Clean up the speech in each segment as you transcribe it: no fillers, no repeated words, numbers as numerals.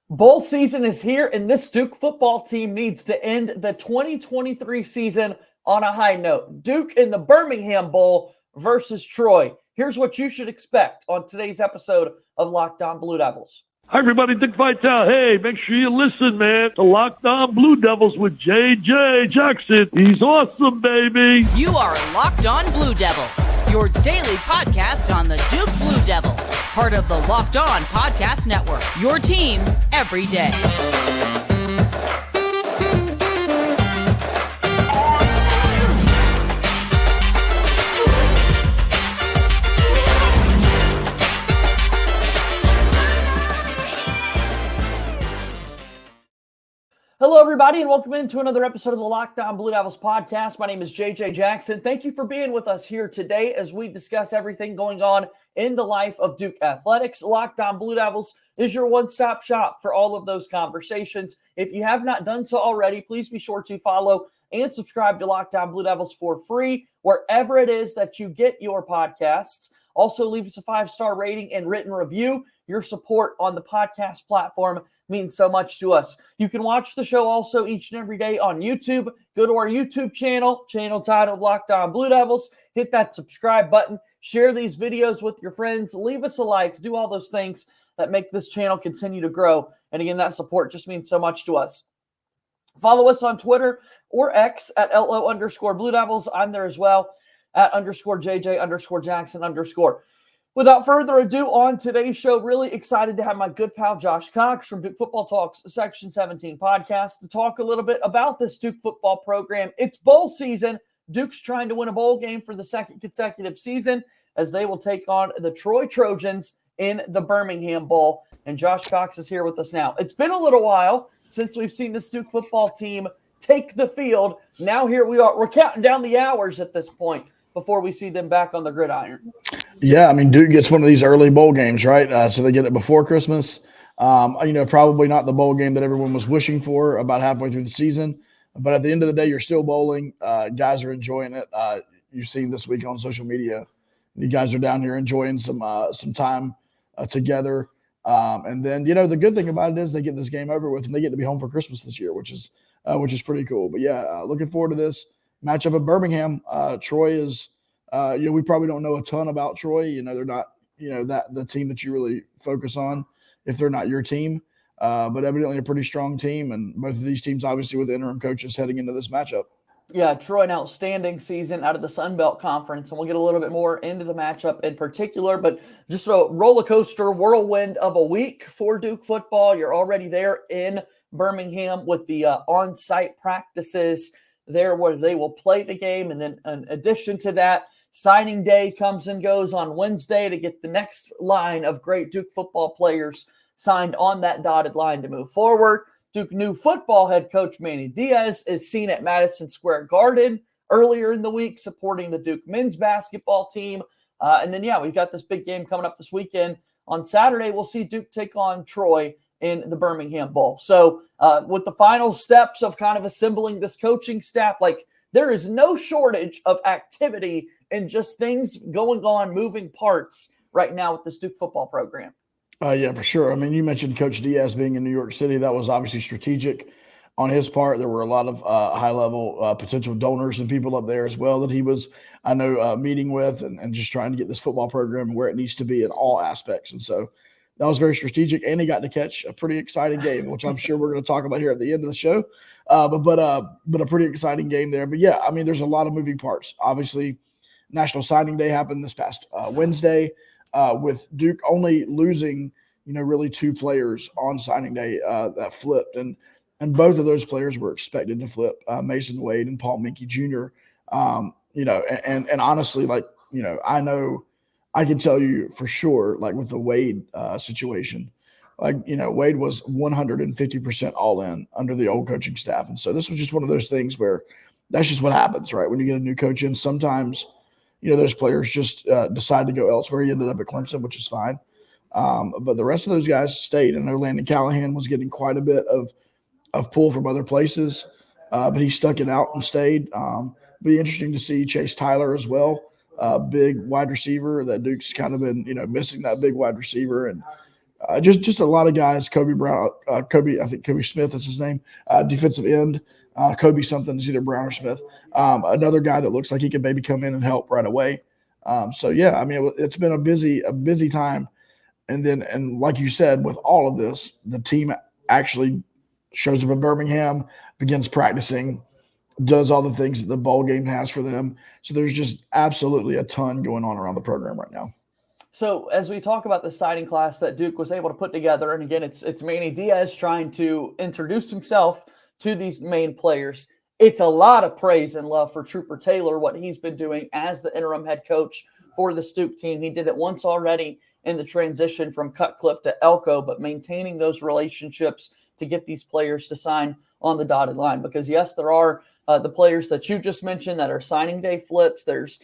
Bowl season is here, and this Duke football team needs to end the 2023 season on a high note. Duke in the Birmingham Bowl versus Troy. Here's what you should expect on today's episode of Locked On Blue Devils. Hi, everybody. Dick Vitale. Hey, make sure you listen, man, to Locked On Blue Devils with J.J. Jackson. He's awesome, baby. You are Locked On Blue Devils, your daily podcast on the Duke Blue Devils, part of the Locked On Podcast Network, your team every day. Hello, everybody, and welcome into another episode of the Locked On Blue Devils podcast. My name is JJ Jackson. Thank you for being with us here today as we discuss everything going on in the life of Duke athletics. Locked On Blue Devils is your one-stop shop for all of those conversations. If you have not done so already, please be sure to follow and subscribe to Locked On Blue Devils for free wherever it is that you get your podcasts. Also, leave us a 5-star rating and written review. Your support on the podcast platform means so much to us. You can watch the show also each and every day on YouTube. Go to our YouTube channel titled Locked On Blue Devils. Hit that subscribe button. Share these videos with your friends. Leave us a like. Do all those things that make this channel continue to grow. And again, that support just means so much to us. Follow us on Twitter or X at LO_Blue Devils. I'm there as well at _JJ_Jackson_. Without further ado, on today's show, really excited to have my good pal Josh Cox from Duke Football Talks Section 17 podcast to talk a little bit about this Duke football program. It's bowl season. Duke's trying to win a bowl game for the second consecutive season as they will take on the Troy Trojans in the Birmingham Bowl. And Josh Cox is here with us now. It's been a little while since we've seen this Duke football team take the field. Now here we are. We're counting down the hours at this point before we see them back on the gridiron. Yeah, I mean, Duke gets one of these early bowl games, right? So they get it before Christmas. Probably not the bowl game that everyone was wishing for about halfway through the season. But at the end of the day, you're still bowling. Guys are enjoying it. You've seen this week on social media. You guys are down here enjoying some time together. And then, the good thing about it is they get this game over with and they get to be home for Christmas this year, which is pretty cool. But, looking forward to this matchup at Birmingham. Troy is we probably don't know a ton about Troy. They're not, that the team that you really focus on if they're not your team. But evidently a pretty strong team, and both of these teams obviously with interim coaches heading into this matchup. Yeah, Troy, an outstanding season out of the Sun Belt Conference, and we'll get a little bit more into the matchup in particular, but just a roller coaster whirlwind of a week for Duke football. You're already there in Birmingham with the on-site practices there where they will play the game, and then in addition to that, signing day comes and goes on Wednesday to get the next line of great Duke football players signed on that dotted line to move forward. Duke new football head coach Manny Diaz is seen at Madison Square Garden earlier in the week supporting the Duke men's basketball team. And then, we've got this big game coming up this weekend. On Saturday, we'll see Duke take on Troy in the Birmingham Bowl. So with the final steps of kind of assembling this coaching staff, there is no shortage of activity and just things going on, moving parts right now with this Duke football program. Yeah, for sure. I mean, you mentioned Coach Diaz being in New York City. That was obviously strategic on his part. There were a lot of high-level potential donors and people up there as well that he was, meeting with and just trying to get this football program where it needs to be in all aspects. And so that was very strategic, and he got to catch a pretty exciting game, which I'm sure we're going to talk about here at the end of the show. But a pretty exciting game there. But, there's a lot of moving parts. Obviously, National Signing Day happened this past Wednesday. With Duke only losing, really two players on signing day that flipped. And both of those players were expected to flip, Mason Wade and Paul Minky Jr. And honestly, I can tell you for sure, with the Wade situation, Wade was 150% all in under the old coaching staff. And so this was just one of those things where that's just what happens, right? When you get a new coach in, sometimes – those players just decide to go elsewhere. He ended up at Clemson, which is fine. But the rest of those guys stayed. I know Landon Callahan was getting quite a bit of pull from other places, but he stuck it out and stayed. Be interesting to see Chase Tyler as well, big wide receiver that Duke's kind of been, missing that big wide receiver. And Just a lot of guys. Kobe Brown, I think Kobe Smith is his name, defensive end. Kobe something is either Brown or Smith. Another guy that looks like he could maybe come in and help right away. So yeah, I mean, it's been a busy time. And like you said, with all of this, the team actually shows up in Birmingham, begins practicing, does all the things that the bowl game has for them. So there's just absolutely a ton going on around the program right now. So as we talk about the signing class that Duke was able to put together, and again, it's Manny Diaz trying to introduce himself to these main players. It's a lot of praise and love for Trooper Taylor, what he's been doing as the interim head coach for the Duke team. He did it once already in the transition from Cutcliffe to Elko, but maintaining those relationships to get these players to sign on the dotted line. Because yes, there are the players that you just mentioned that are signing day flips. There's,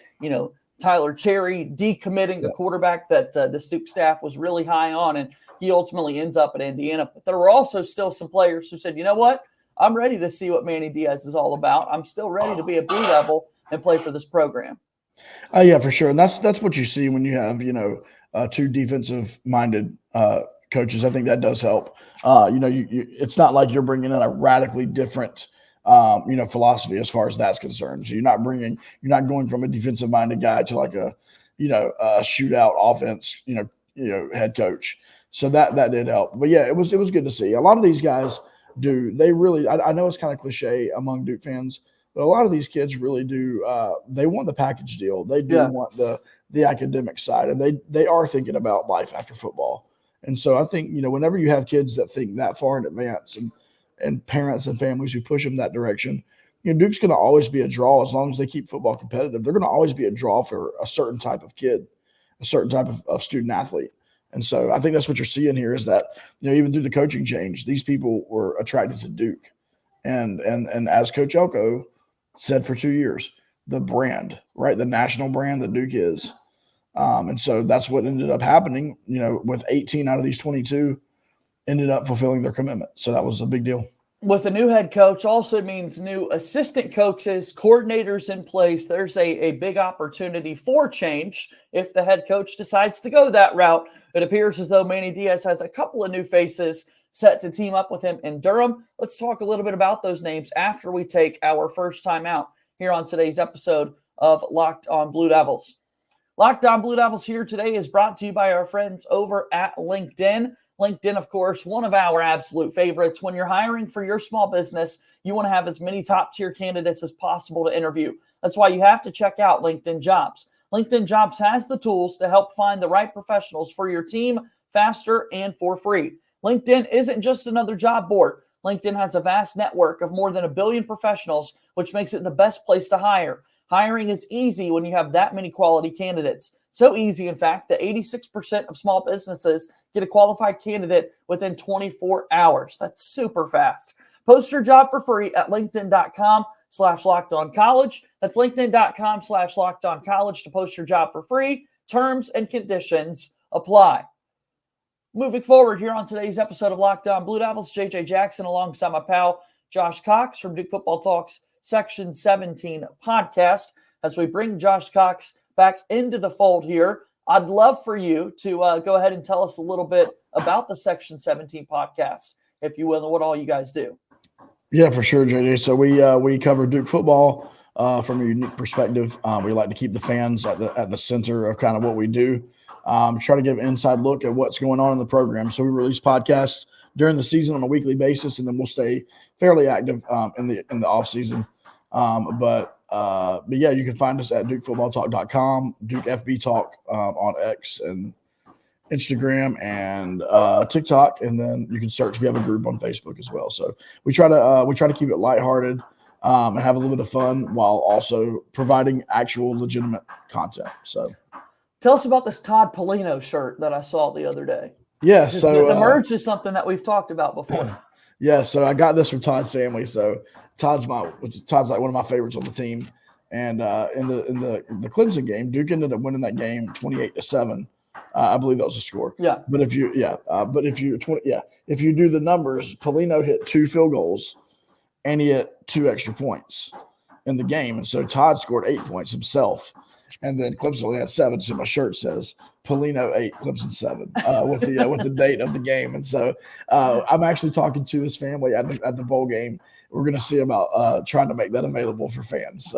Tyler Cherry decommitting the quarterback that the Duke staff was really high on, and he ultimately ends up at Indiana. But there were also still some players who said, you know what? I'm ready to see what Manny Diaz is all about. I'm still ready to be a Blue Devil and play for this program. Yeah, for sure. And that's what you see when you have, two defensive-minded coaches. I think that does help. It's not like you're bringing in a radically different philosophy as far as that's concerned. So you're not going from a defensive-minded guy to like a shootout offense, head coach. So that did help. But yeah, it was good to see. A lot of these guys they really, I know it's kind of cliche among Duke fans, but a lot of these kids really do. They want the package deal. They do want the academic side, and they are thinking about life after football. And so I think, whenever you have kids that think that far in advance and parents and families who push them that direction, Duke's going to always be a draw as long as they keep football competitive. They're going to always be a draw for a certain type of kid, a certain type of student athlete. And so I think that's what you're seeing here is that, even through the coaching change, these people were attracted to Duke. And as Coach Elko said for 2 years, the brand, right? The national brand that Duke is. And so that's what ended up happening, with 18 out of these 22 ended up fulfilling their commitment. So that was a big deal. With a new head coach also means new assistant coaches, coordinators in place. There's a big opportunity for change if the head coach decides to go that route. It appears as though Manny Diaz has a couple of new faces set to team up with him in Durham. Let's talk a little bit about those names after we take our first time out here on today's episode of Locked on Blue Devils. Locked on Blue Devils here today is brought to you by our friends over at LinkedIn. LinkedIn, of course, one of our absolute favorites. When you're hiring for your small business, you want to have as many top-tier candidates as possible to interview. That's why you have to check out LinkedIn Jobs. LinkedIn Jobs has the tools to help find the right professionals for your team faster and for free. LinkedIn isn't just another job board. LinkedIn has a vast network of more than 1 billion professionals, which makes it the best place to hire. Hiring is easy when you have that many quality candidates. So easy, in fact, that 86% of small businesses get a qualified candidate within 24 hours. That's super fast. Post your job for free at linkedin.com/lockedoncollege. That's linkedin.com/lockedoncollege to post your job for free. Terms and conditions apply. Moving forward here on today's episode of Locked On Blue Devils, JJ Jackson alongside my pal Josh Cox from Duke Football Talks Section 17 podcast. As we bring Josh Cox back into the fold here, I'd love for you to go ahead and tell us a little bit about the Section 17 podcast, if you will, and what all you guys do. Yeah, for sure, JJ. So we cover Duke football from a unique perspective. We like to keep the fans at the center of kind of what we do. Try to give an inside look at what's going on in the program. So we release podcasts during the season on a weekly basis, and then we'll stay fairly active in the off season. But yeah, you can find us at DukeFootballTalk.com, Duke FB Talk on X and Instagram and TikTok, and then you can search. We have a group on Facebook as well. So we try to keep it lighthearted and have a little bit of fun while also providing actual legitimate content. So tell us about this Todd Polino shirt that I saw the other day. Yeah, so the merch is something that we've talked about before. Yeah, so I got this from Todd's family. So Todd's like one of my favorites on the team. And in the Clemson game, Duke ended up winning that game 28-7. I believe that was the score. Yeah. But if you do the numbers, Polino hit 2 field goals and he hit 2 extra points in the game. And so Todd scored 8 points himself. And then Clemson only had 7. So my shirt says Polino 8, Clemson 7 with the date of the game. And so I'm actually talking to his family at the bowl game. We're going to see about trying to make that available for fans.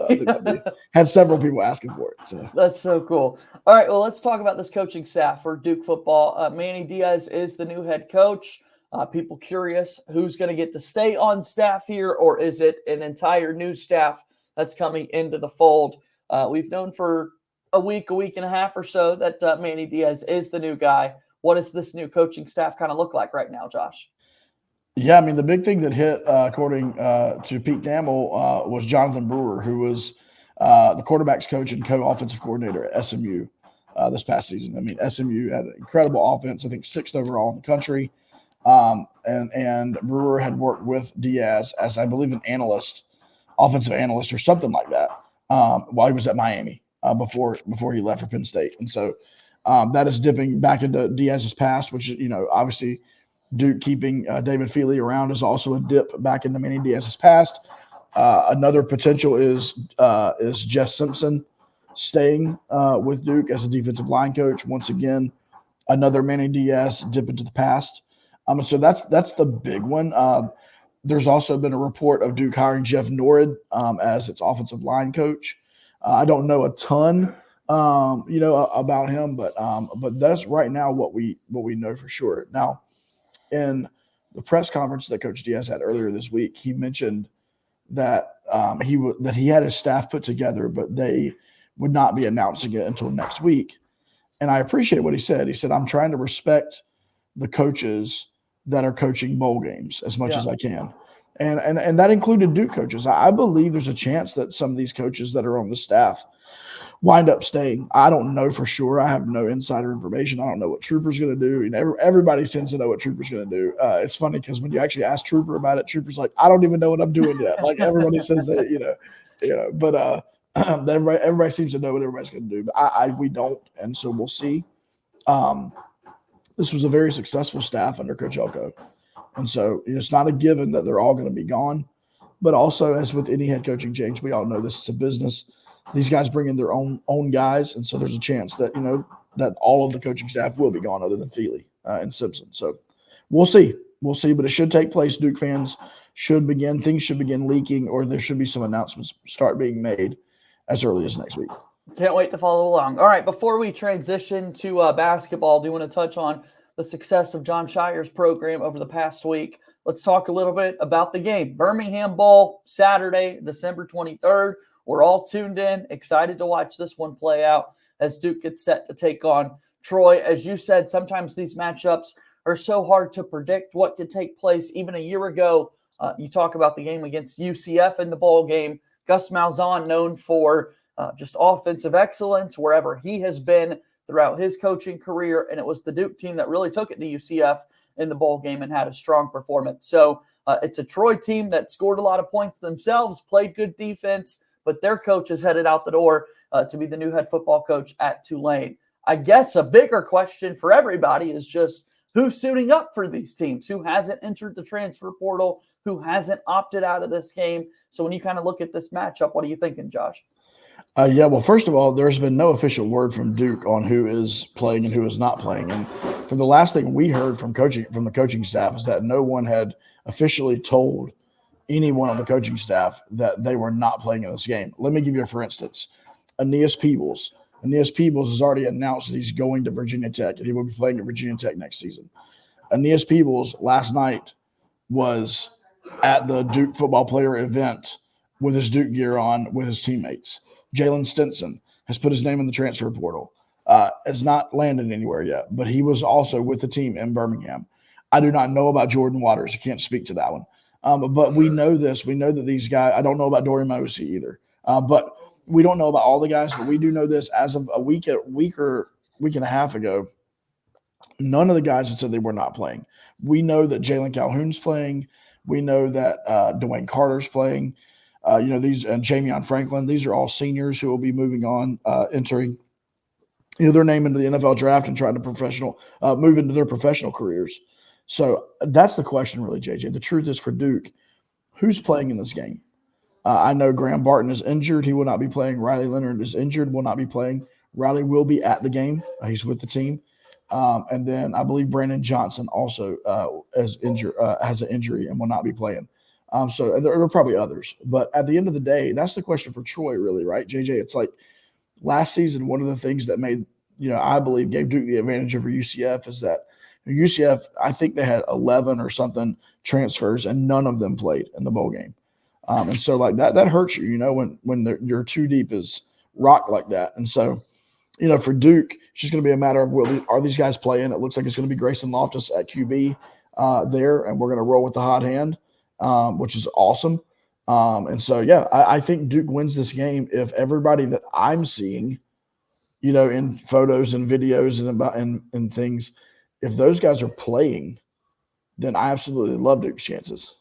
Had several people asking for it. So that's so cool. All right, well, let's talk about this coaching staff for Duke football. Manny Diaz is the new head coach. People curious who's going to get to stay on staff here, or is it an entire new staff that's coming into the fold? We've known for a week and a half or so that Manny Diaz is the new guy. What does this new coaching staff kind of look like right now, Josh? Yeah, I mean, the big thing that hit, according to Pete Thamel, was Jonathan Brewer, who was the quarterback's coach and co-offensive coordinator at SMU this past season. I mean, SMU had an incredible offense, I think 6th overall in the country. And Brewer had worked with Diaz as, I believe, an offensive analyst or something like that while he was at Miami before he left for Penn State. And so that is dipping back into Diaz's past, which, obviously – Duke keeping David Feely around is also a dip back into Manny Diaz's past. Another potential is Jess Simpson staying with Duke as a defensive line coach. Once again, another Manny Diaz dip into the past. So that's the big one. There's also been a report of Duke hiring Jeff Norrid as its offensive line coach. I don't know a ton, about him, but that's right now what we know for sure. Now, in the press conference that Coach Diaz had earlier this week, he mentioned that he had his staff put together, but they would not be announcing it until next week. And I appreciate what he said. He said, "I'm trying to respect the coaches that are coaching bowl games as much as I can." And that included Duke coaches. I believe there's a chance that some of these coaches that are on the staff wind up staying. I don't know for sure. I have no insider information. I don't know what Trooper's going to do. Everybody tends to know what Trooper's going to do. It's funny because when you actually ask Trooper about it, Trooper's like, "I don't even know what I'm doing yet." Like everybody says that, but everybody seems to know what everybody's going to do. But we don't, and so we'll see. This was a very successful staff under Coach Elko, and so it's not a given that they're all going to be gone. But also, as with any head coaching change, we all know this is a business. These guys bring in their own guys, and so there's a chance that that all of the coaching staff will be gone, other than Feely and Simpson. So we'll see, but it should take place. Duke fans things should begin leaking, or there should be some announcements start being made as early as next week. Can't wait to follow along. All right, before we transition to basketball, do you want to touch on the success of John Shire's program over the past week? Let's talk a little bit about the game. Birmingham Bowl, Saturday, December 23rd. We're all tuned in, excited to watch this one play out as Duke gets set to take on Troy. As you said, sometimes these matchups are so hard to predict what could take place. Even a year ago, you talk about the game against UCF in the bowl game. Gus Malzahn, known for just offensive excellence wherever he has been throughout his coaching career, and it was the Duke team that really took it to UCF in the bowl game and had a strong performance. So it's a Troy team that scored a lot of points themselves, played good defense, but their coach is headed out the door to be the new head football coach at Tulane. I guess a bigger question for everybody is just who's suiting up for these teams, who hasn't entered the transfer portal, who hasn't opted out of this game. So when you kind of look at this matchup, what are you thinking, Josh? Well, first of all, there's been no official word from Duke on who is playing and who is not playing. And from the last thing we heard from the coaching staff is that no one had officially told anyone on the coaching staff that they were not playing in this game. Let me give you, for instance, Aeneas Peebles. Aeneas Peebles has already announced that he's going to Virginia Tech, and he will be playing at Virginia Tech next season. Aeneas Peebles last night was at the Duke football player event with his Duke gear on with his teammates. Jalen Stinson has put his name in the transfer portal. Has not landed anywhere yet, but he was also with the team in Birmingham. I do not know about Jordan Waters. I can't speak to that one. But we know this. We know that these guys – I don't know about Dorian Mosi either. But we don't know about all the guys, but we do know this. As of a week and a half ago, none of the guys had said they were not playing. We know that Jalen Calhoun's playing. We know that Dwayne Carter's playing. These and Jamion Franklin, these are all seniors who will be moving on, entering their name into the NFL draft and trying to move into their professional careers. So that's the question, really, JJ. The truth is, for Duke, who's playing in this game? I know Graham Barton is injured. He will not be playing. Riley Leonard is injured, will not be playing. Riley will be at the game. He's with the team. And then I believe Brandon Johnson also has an injury and will not be playing. So there are probably others. But at the end of the day, that's the question for Troy, really, right, JJ? It's like last season, one of the things that made, I believe gave Duke the advantage over UCF is that UCF, I think they had 11 or something transfers, and none of them played in the bowl game. And so like that hurts you, when you're too deep as rock like that. And so, for Duke, it's just going to be a matter of are these guys playing? It looks like it's going to be Grayson Loftus at QB there, and we're going to roll with the hot hand, which is awesome. And so, yeah, I think Duke wins this game if everybody that I'm seeing, in photos and videos and things, if those guys are playing, then I absolutely love Duke's chances.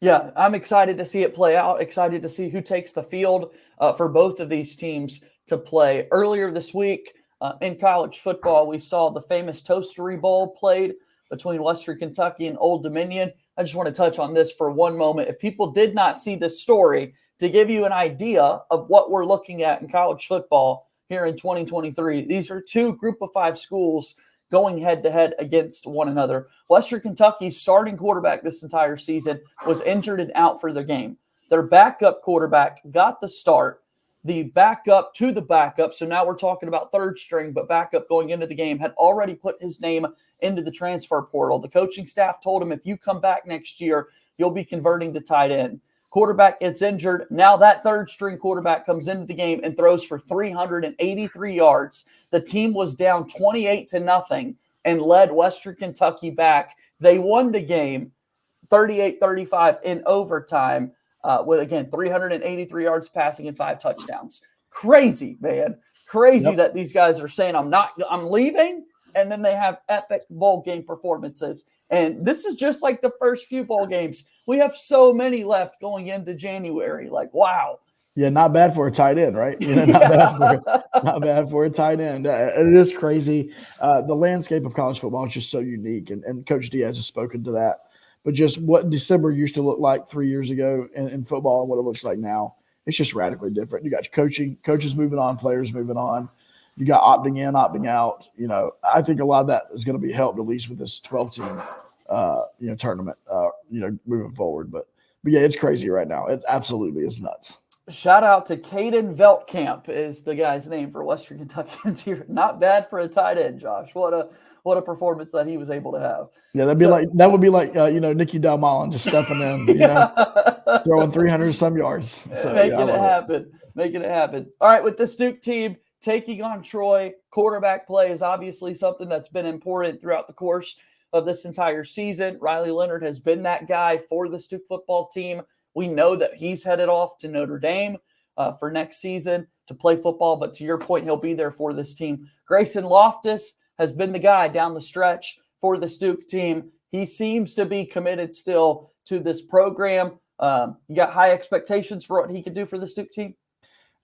Yeah, I'm excited to see it play out, excited to see who takes the field for both of these teams to play. Earlier this week in college football, we saw the famous Toastery Bowl played between Western Kentucky and Old Dominion. I just want to touch on this for one moment. If people did not see this story, to give you an idea of what we're looking at in college football here in 2023, these are two Group of 5 schools going head-to-head against one another. Western Kentucky's starting quarterback this entire season was injured and out for the game. Their backup quarterback got the start. The backup to the backup, so now we're talking about third string, but backup going into the game, had already put his name into the transfer portal. The coaching staff told him, if you come back next year, you'll be converting to tight end. Quarterback gets injured. Now that third string quarterback comes into the game and throws for 383 yards. The team was down 28-0 and led Western Kentucky back. They won the game 38-35 in overtime with, again, 383 yards passing and 5 touchdowns. Crazy, man. Crazy that these guys are saying, I'm leaving, and then they have epic bowl game performances. And this is just like the first few bowl games. We have so many left going into January. Like, wow. Yeah, not bad for a tight end, right? Not bad for a tight end. It is crazy. The landscape of college football is just so unique, and Coach Diaz has spoken to that. But just what December used to look like 3 years ago in football and what it looks like now, it's just radically different. You got coaches moving on, players moving on. You got opting in, opting out. I think a lot of that is going to be helped, at least with this 12-team, tournament, moving forward. But yeah, it's crazy right now. It absolutely is nuts. Shout out to Caden Veltkamp is the guy's name for Western Kentuckyans here. Not bad for a tight end, Josh. What a performance that he was able to have. Yeah, that would be like Nicky Dalmolin just stepping in, throwing 300 some yards. So, making it happen. All right, with this Duke team taking on Troy, quarterback play is obviously something that's been important throughout the course of this entire season. Riley Leonard has been that guy for the Duke football team. We know that he's headed off to Notre Dame for next season to play football, but to your point, he'll be there for this team. Grayson Loftus has been the guy down the stretch for the Duke team. He seems to be committed still to this program. You got high expectations for what he could do for the Duke team?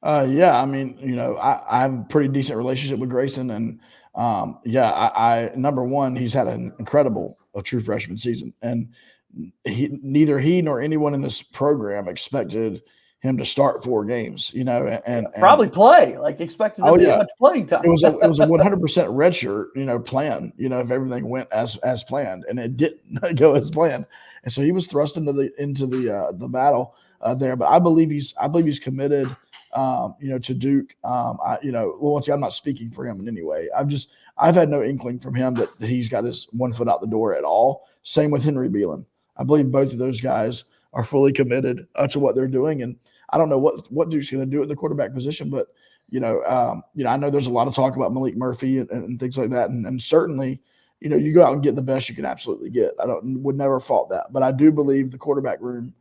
Yeah, I mean, I have a pretty decent relationship with Grayson, and I number one, he's had an incredible true freshman season, and neither he nor anyone in this program expected him to start 4 games, and probably play, like expected him to get much playing time. It was a 100% redshirt, plan, if everything went as planned, and it didn't go as planned. And so he was thrust into the battle there, but I believe he's committed, to Duke. Once again, I'm not speaking for him in any way. I've had no inkling from him that he's got his one foot out the door at all. Same with Henry Beelan. I believe both of those guys are fully committed to what they're doing. And I don't know what Duke's going to do at the quarterback position, but, I know there's a lot of talk about Malik Murphy and things like that. And certainly, you go out and get the best you can absolutely get. Would never fault that. But I do believe the quarterback room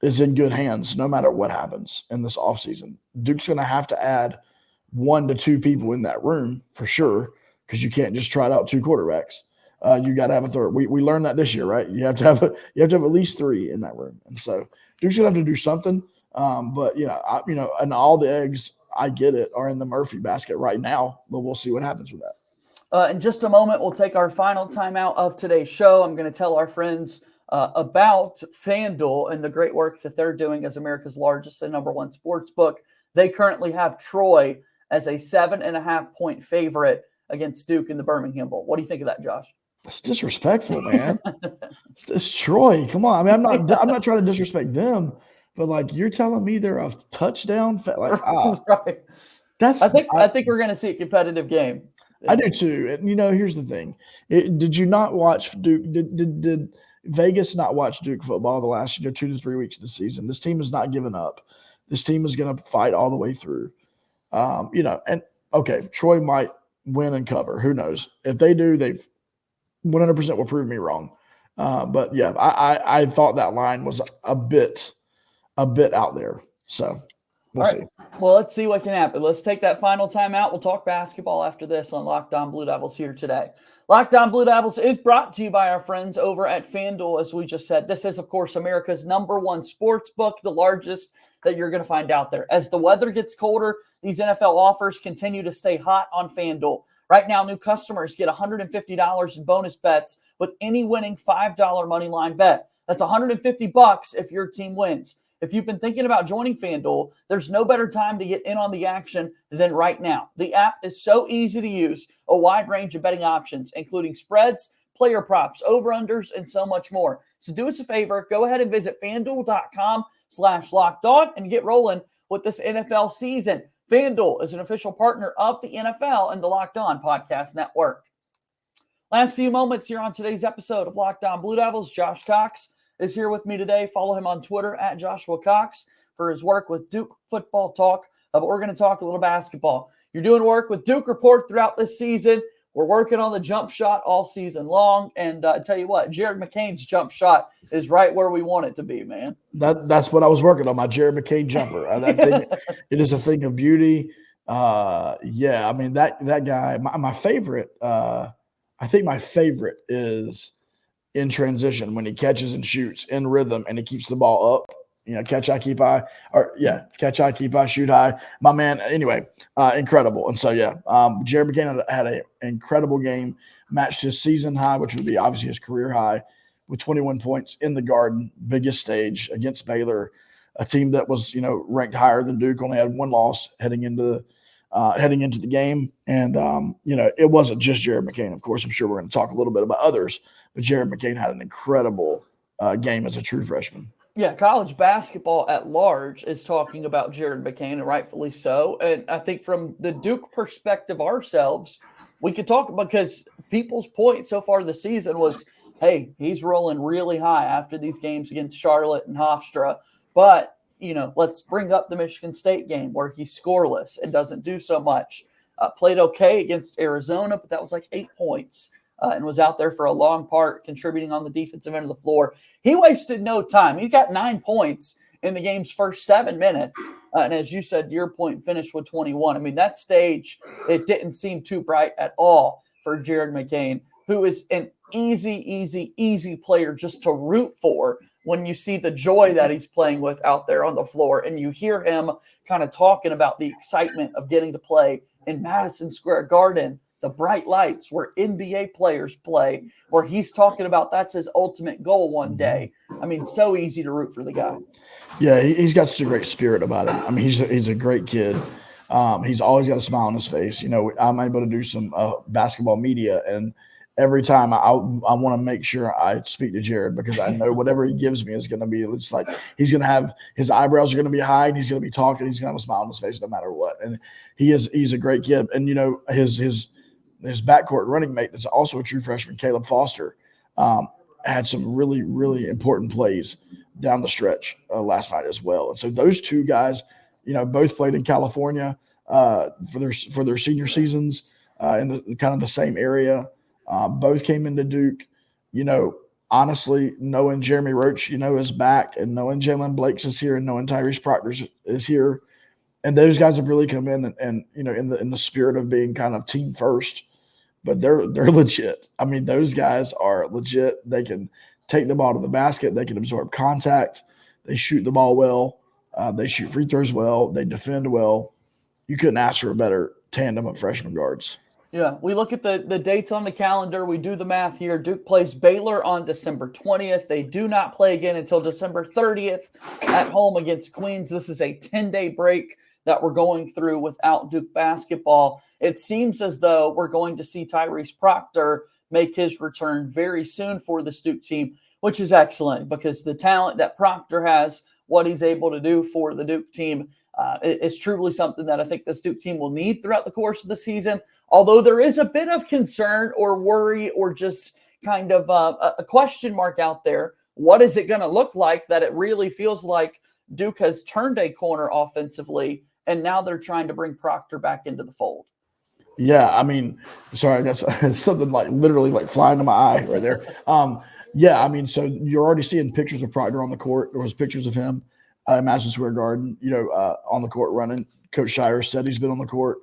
is in good hands no matter what happens in this offseason. Duke's going to have to add 1 to 2 people in that room for sure, because you can't just try out 2 quarterbacks. You got to have a third. We learned that this year, right? You have to have at least 3 in that room, and so Duke's gonna have to do something. But and all the eggs, I get it, are in the Murphy basket right now. But we'll see what happens with that. In just a moment, we'll take our final timeout of today's show. I'm going to tell our friends about FanDuel and the great work that they're doing as America's largest and #1 sports book. They currently have Troy as a 7.5-point favorite against Duke in the Birmingham Bowl. What do you think of that, Josh? It's disrespectful, man. It's Troy. Come on. I mean, I'm not trying to disrespect them, but like you're telling me they're a touchdown. Right. I think we're going to see a competitive game. I do too. And here's the thing: did you not watch Duke? Did Vegas not watch Duke football the last 2 to 3 weeks of the season? This team is not giving up. This team is going to fight all the way through. And okay, Troy might win and cover. Who knows? If they do, they 100% will prove me wrong. But yeah, I thought that line was a bit out there. So we'll see. Well, let's see what can happen. Let's take that final time out. We'll talk basketball after this on Locked On Blue Devils here today. Locked On Blue Devils is brought to you by our friends over at FanDuel, as we just said. This is, of course, America's #1 sports book, the largest that you're going to find out there. As the weather gets colder, these NFL offers continue to stay hot on FanDuel. Right now, new customers get $150 in bonus bets with any winning $5 money line bet. That's $150 if your team wins. If you've been thinking about joining FanDuel, there's no better time to get in on the action than right now. The app is so easy to use, a wide range of betting options, including spreads, player props, over-unders, and so much more. So do us a favor, go ahead and visit FanDuel.com/lockedon and get rolling with this NFL season. FanDuel is an official partner of the NFL and the Locked On Podcast Network. Last few moments here on today's episode of Locked On Blue Devils. Josh Cox is here with me today. Follow him on Twitter at Joshua Cox for his work with Duke Football Talk. But we're going to talk a little basketball. You're doing work with Duke Report throughout this season. We're working on the jump shot all season long. And I tell you what, Jared McCain's jump shot is right where we want it to be, man. That's what I was working on, my Jared McCain jumper. It is a thing of beauty. Yeah, I mean, that guy, my favorite, I think my favorite is in transition when he catches and shoots in rhythm and he keeps the ball up. Catch eye, keep eye, catch eye, keep eye, shoot high. My man, anyway, incredible. And so, Jared McCain had an incredible game, matched his season high, which would be obviously his career high, with 21 points in the Garden, biggest stage against Baylor, a team that was, ranked higher than Duke, only had one loss heading into the game. And, it wasn't just Jared McCain. Of course, I'm sure we're going to talk a little bit about others, but Jared McCain had an incredible game as a true freshman. Yeah, college basketball at large is talking about Jared McCain, and rightfully so. And I think from the Duke perspective ourselves, we could talk because people's point so far this season was, hey, he's rolling really high after these games against Charlotte and Hofstra. But, let's bring up the Michigan State game where he's scoreless and doesn't do so much. Played okay against Arizona, but that was like 8 points. And was out there for a long part, contributing on the defensive end of the floor. He wasted no time. He got 9 points in the game's first 7 minutes. And as you said, your point finished with 21. I mean, that stage, it didn't seem too bright at all for Jared McCain, who is an easy player just to root for when you see the joy that he's playing with out there on the floor. And you hear him kind of talking about the excitement of getting to play in Madison Square Garden, the bright lights where NBA players play, where he's talking about that's his ultimate goal one day. I mean, so easy to root for the guy. Yeah, he's got such a great spirit about him. I mean, he's a great kid. He's always got a smile on his face. I'm able to do some basketball media, and every time I want to make sure I speak to Jared because I know whatever he gives me is going to be, it's like he's going to have his eyebrows are going to be high and he's going to be talking. He's going to have a smile on his face no matter what. And he's a great kid. And, his backcourt running mate that's also a true freshman, Caleb Foster, had some really, really important plays down the stretch last night as well. And so those two guys, both played in California for their senior seasons in the kind of the same area. Both came into Duke. Honestly, knowing Jeremy Roach, is back, and knowing Jalen Blakes is here, and knowing Tyrese Proctor is here. And those guys have really come in and in the spirit of being kind of team first, but they're legit. I mean, those guys are legit. They can take the ball to the basket. They can absorb contact. They shoot the ball well. They shoot free throws well. They defend well. You couldn't ask for a better tandem of freshman guards. Yeah, we look at the dates on the calendar. We do the math here. Duke plays Baylor on December 20th. They do not play again until December 30th at home against Queens. This is a 10-day break. that we're going through without Duke basketball. It seems as though we're going to see Tyrese Proctor make his return very soon for this Duke team, which is excellent because the talent that Proctor has, what he's able to do for the Duke team, is truly something that I think this Duke team will need throughout the course of the season. Although there is a bit of concern or worry or just kind of a question mark out there. What is it going to look like that it really feels like Duke has turned a corner offensively and now they're trying to bring Proctor back into the fold? Yeah, I mean, sorry, that's something like literally like flying to my eye right there. Yeah, I mean, so you're already seeing pictures of Proctor on the court. There was pictures of him at Madison Square Garden, on the court running. Coach Shire said he's been on the court.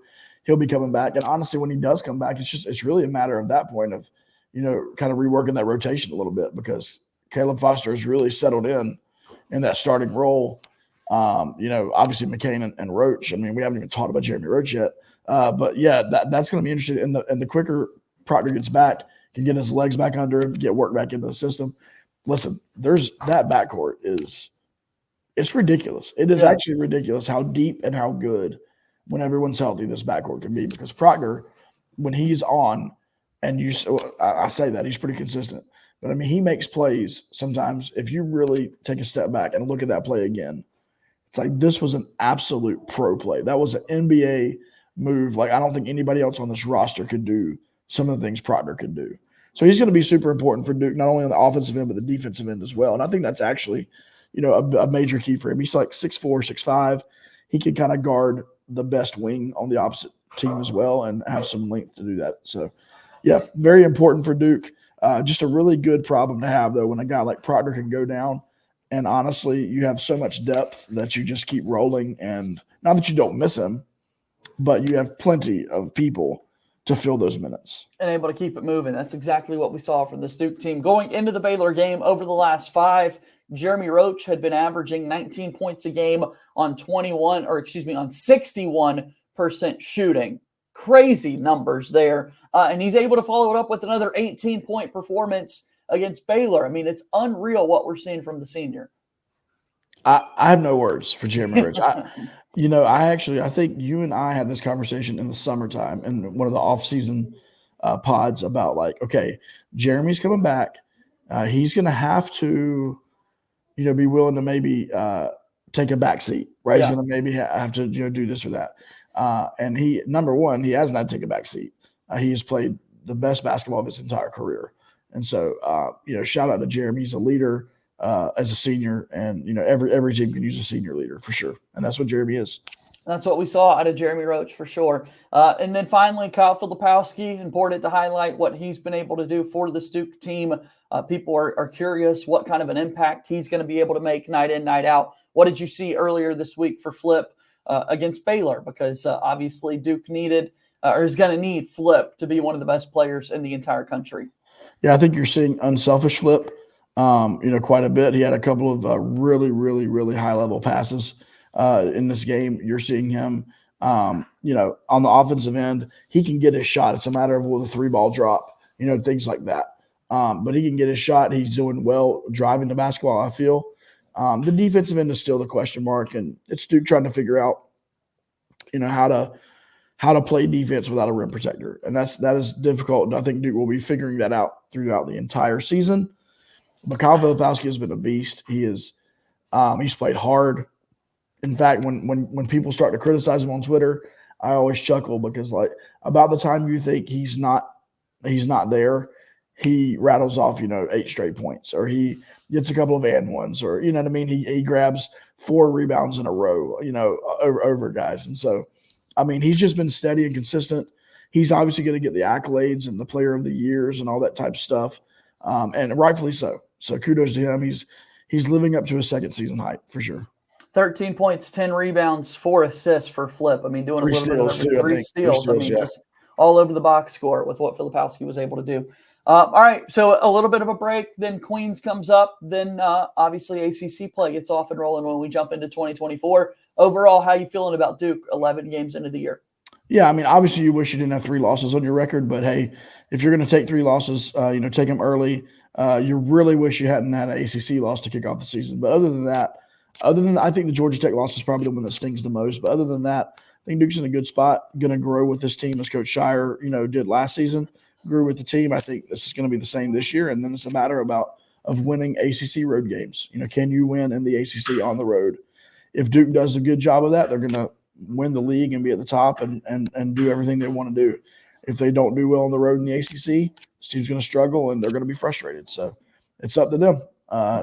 He'll be coming back. And honestly, when he does come back, it's really a matter of that point of, kind of reworking that rotation a little bit because Caleb Foster has really settled in that starting role. Obviously McCain and Roach. I mean, we haven't even talked about Jeremy Roach yet. But yeah, that's going to be interesting. And the quicker Proctor gets back, can get his legs back under him, get work back into the system. Listen, that backcourt it's ridiculous. It is actually ridiculous how deep and how good when everyone's healthy this backcourt can be because Proctor, when he's on, and I say that he's pretty consistent, but I mean, he makes plays sometimes. If you really take a step back and look at that play again, it's like this was an absolute pro play. That was an NBA move. Like I don't think anybody else on this roster could do some of the things Proctor could do. So he's going to be super important for Duke, not only on the offensive end, but the defensive end as well. And I think that's actually, a major key for him. He's like 6'4", 6'5". He can kind of guard the best wing on the opposite team as well and have some length to do that. So, yeah, very important for Duke. Just a really good problem to have, though, when a guy like Proctor can go down. And honestly, you have so much depth that you just keep rolling. And not that you don't miss him, but you have plenty of people to fill those minutes. And able to keep it moving. That's exactly what we saw from the Duke team. Going into the Baylor game over the last 5, Jeremy Roach had been averaging 19 points a game on 61% shooting. Crazy numbers there. And he's able to follow it up with another 18-point performance against Baylor. I mean, it's unreal what we're seeing from the senior. I have no words for Jeremy Roach. I think you and I had this conversation in the summertime in one of the off-season pods about like, okay, Jeremy's coming back. He's going to have to, be willing to maybe take a back seat, right? Yeah. He's going to maybe have to, do this or that. And number one, he hasn't had to take a back seat. He has played the best basketball of his entire career. And so, shout out to Jeremy. He's a leader as a senior, and, every team can use a senior leader for sure. And that's what Jeremy is. That's what we saw out of Jeremy Roach for sure. And then finally, Kyle Filipowski, important to highlight what he's been able to do for the Duke team. People are curious what kind of an impact he's going to be able to make night in, night out. What did you see earlier this week for Flip against Baylor? Because obviously Duke needed or is going to need Flip to be one of the best players in the entire country. Yeah, I think you're seeing unselfish Flip, quite a bit. He had a couple of really, really, really high-level passes in this game. You're seeing him, on the offensive end. He can get his shot. It's a matter of will the 3-ball drop, things like that. But he can get his shot. He's doing well driving the basketball, I feel. The defensive end is still the question mark, and it's Duke trying to figure out, how to play defense without a rim protector. And that is difficult. And I think Duke will be figuring that out throughout the entire season. But Kyle Filipowski has been a beast. He's played hard. In fact, when people start to criticize him on Twitter, I always chuckle because like about the time you think he's not there, he rattles off, 8 straight points, or he gets a couple of and ones, or you know what I mean? He grabs 4 rebounds in a row, over guys. And so I mean, he's just been steady and consistent. He's obviously going to get the accolades and the player of the years and all that type of stuff. And rightfully so. So kudos to him. He's living up to his second season hype for sure. 13 points, 10 rebounds, 4 assists for Flip. I mean, doing 3 a little steals bit of 3 steals. I mean, just all over the box score with what Filipowski was able to do. All right, so a little bit of a break. Then Queens comes up. Then obviously ACC play gets off and rolling when we jump into 2024. Overall, how you feeling about Duke 11 games into the year? Yeah, I mean, obviously you wish you didn't have 3 losses on your record, but hey, if you're going to take 3 losses, take them early. You really wish you hadn't had an ACC loss to kick off the season. But other than that, Other than I think the Georgia Tech loss is probably the one that stings the most. But other than that, I think Duke's in a good spot, going to grow with this team as Coach Shire, did last season, grew with the team. I think this is going to be the same this year. And then it's a matter of winning ACC road games. Can you win in the ACC on the road? If Duke does a good job of that, they're going to win the league and be at the top and do everything they want to do. If they don't do well on the road in the ACC, this team's going to struggle and they're going to be frustrated. So it's up to them.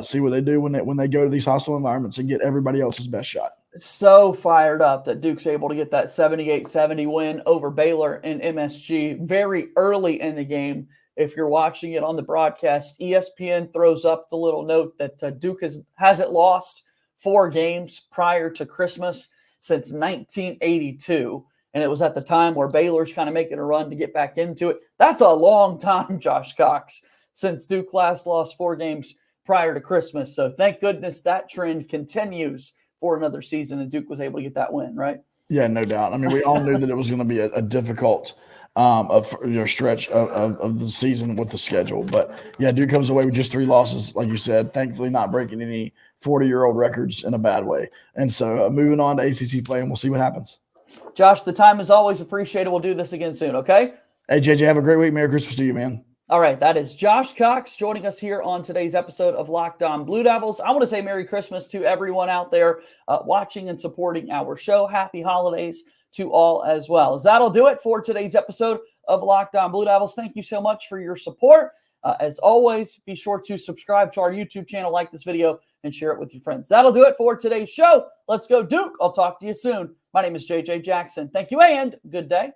See what they do when they go to these hostile environments and get everybody else's best shot. So fired up that Duke's able to get that 78-70 win over Baylor in MSG very early in the game. If you're watching it on the broadcast, ESPN throws up the little note that Duke hasn't lost 4 games prior to Christmas since 1982. And it was at the time where Baylor's kind of making a run to get back into it. That's a long time, Josh Cox, since Duke last lost 4 games prior to Christmas. So thank goodness that trend continues for another season, and Duke was able to get that win, right? Yeah, no doubt. I mean, we all knew that it was going to be a difficult stretch of the season with the schedule. But, yeah, Duke comes away with just 3 losses, like you said, thankfully not breaking any 40-year-old records in a bad way. And so moving on to ACC play, and we'll see what happens. Josh, the time is always appreciated. We'll do this again soon, okay? Hey, JJ, have a great week. Merry Christmas to you, man. All right, that is Josh Cox joining us here on today's episode of Locked On Blue Devils. I want to say Merry Christmas to everyone out there watching and supporting our show. Happy holidays to all as well. As that'll do it for today's episode of Locked On Blue Devils. Thank you so much for your support. As always, be sure to subscribe to our YouTube channel, like this video, and share it with your friends. That'll do it for today's show. Let's go, Duke. I'll talk to you soon. My name is JJ Jackson. Thank you and good day.